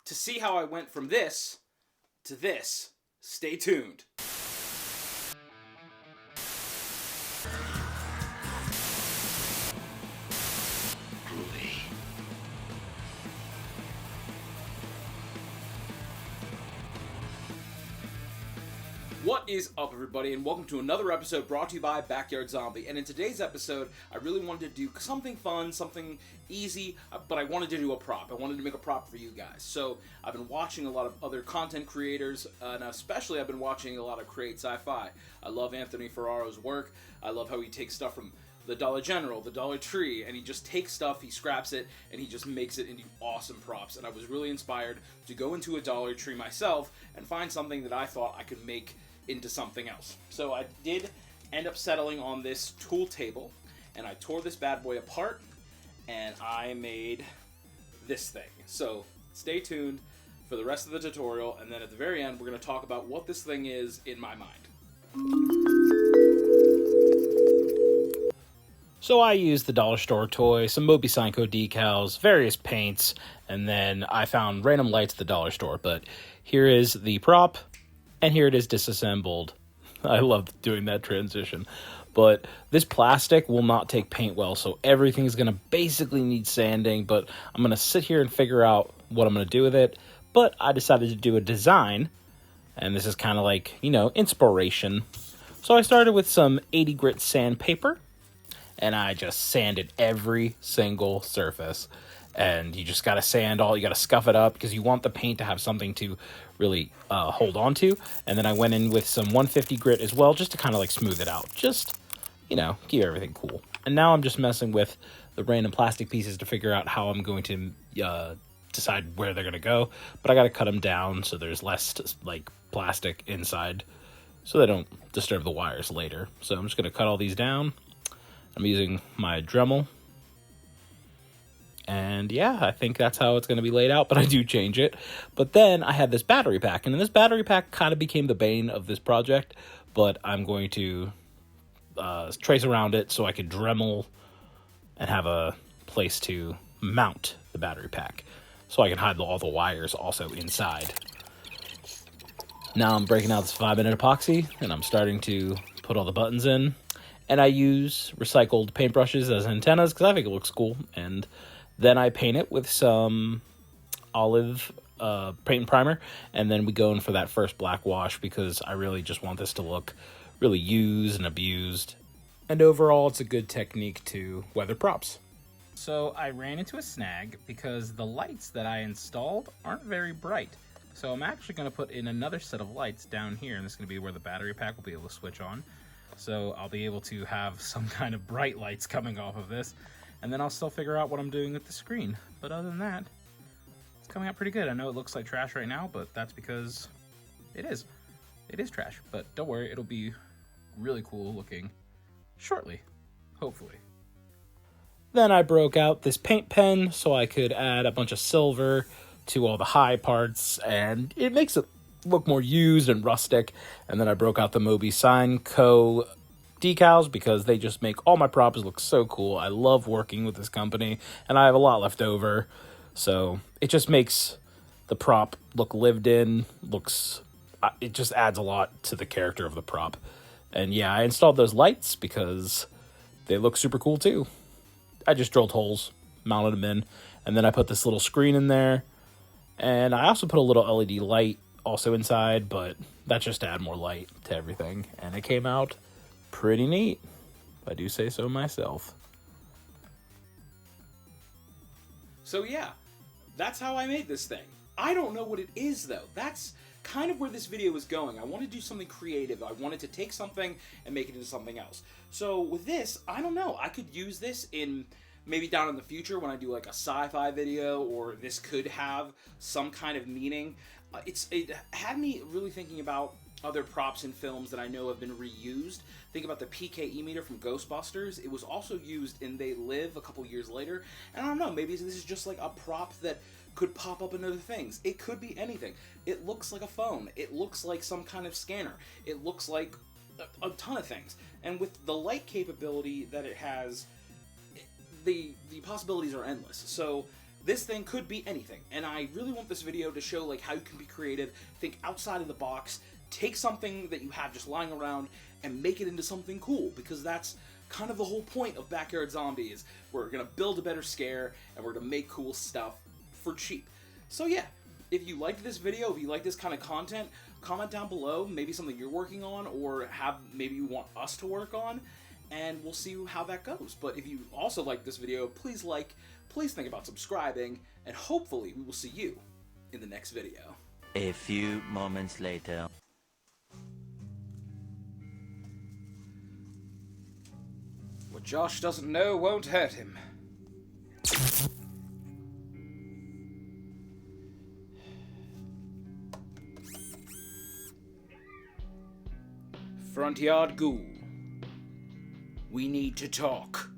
To see how I went from this to this, stay tuned. What is up, everybody, and welcome to another episode brought to you by Backyard Zombie. And in today's episode, I really wanted to do something fun, something easy, but I wanted to do a prop. I wanted to make a prop for you guys. So I've been watching a lot of other content creators, and especially I've been watching a lot of Create Sci-Fi. I love Anthony Ferraro's work. I love how he takes stuff from the Dollar General, the Dollar Tree, and he just takes stuff, he scraps it, and he just makes it into awesome props. And I was really inspired to go into a Dollar Tree myself and find something that I thought I could make into something else. So I did end up settling on this tool table, and I tore this bad boy apart, and I made this thing. So stay tuned for the rest of the tutorial, and then at the very end, we're going to talk about what this thing is in my mind. So I used the dollar store toy, some Moby Psycho decals, various paints, and then I found random lights at the dollar store. But here is the prop, and here it is disassembled. I love doing that transition. But this plastic will not take paint well, so everything's going to basically need sanding, but I'm going to sit here and figure out what I'm going to do with it. But I decided to do a design, and this is kind of like, you know, inspiration. So I started with some 80 grit sandpaper, and I just sanded every single surface. And you just got to sand all, you got to scuff it up because you want the paint to have something to really hold on to. And then I went in with some 150 grit as well, just to kind of like smooth it out. Just, you know, keep everything cool. And now I'm just messing with the random plastic pieces to figure out how I'm going to decide where they're going to go. But I got to cut them down so there's less like plastic inside so they don't disturb the wires later. So I'm just going to cut all these down. I'm using my Dremel. And yeah, I think that's how it's going to be laid out, but I do change it. But then I had this battery pack, and this battery pack kind of became the bane of this project, but I'm going to trace around it so I could Dremel and have a place to mount the battery pack so I can hide all the wires also inside. Now I'm breaking out this 5-minute epoxy, and I'm starting to put all the buttons in. And I use recycled paintbrushes as antennas because I think it looks cool. And then I paint it with some olive paint and primer, and then we go in for that first black wash because I really just want this to look really used and abused. And overall, it's a good technique to weather props. So I ran into a snag because the lights that I installed aren't very bright. So I'm actually going to put in another set of lights down here, and this is going to be where the battery pack will be able to switch on. So I'll be able to have some kind of bright lights coming off of this. And then I'll still figure out what I'm doing with the screen. But other than that, it's coming out pretty good. I know it looks like trash right now, but that's because it is. It is trash. But don't worry, it'll be really cool looking shortly, hopefully. Then I broke out this paint pen so I could add a bunch of silver to all the high parts, and it makes it look more used and rustic. And then I broke out the Moby Psycho decals because they just make all my props look so cool. I love working with this company, and I have a lot left over, so it just makes the prop look lived in. It just adds a lot to the character of the prop. And yeah, I installed those lights because they look super cool too. I just drilled holes, mounted them in, and then I put this little screen in there, and I also put a little LED light also inside, but that's just to add more light to everything, and it came out pretty neat, if I do say so myself. So yeah, that's how I made this thing. I don't know what it is though. That's kind of where this video is going. I want to do something creative. I wanted to take something and make it into something else. So with this, I don't know. I could use this in maybe down in the future when I do like a sci-fi video, or this could have some kind of meaning. It had me really thinking about other props in films that I know have been reused. Think about the PKE meter from Ghostbusters. It was also used in They Live a couple years later. And I don't know, maybe this is just like a prop that could pop up in other things. It could be anything. It looks like a phone. It looks like some kind of scanner. It looks like a ton of things. And with the light capability that it has, the possibilities are endless. So This thing could be anything, and I really want this video to show like how you can be creative, think outside of the box, take something that you have just lying around and make it into something cool, because that's kind of the whole point of Backyard Zombie is we're gonna build a better scare and we're gonna make cool stuff for cheap. So yeah, if you liked this video, if you like this kind of content, comment down below, maybe something you're working on or maybe you want us to work on, and we'll see how that goes. But if you also like this video, please think about subscribing, and hopefully we will see you in the next video. A few moments later. What Josh doesn't know won't hurt him. Front Yard Ghoul. We need to talk.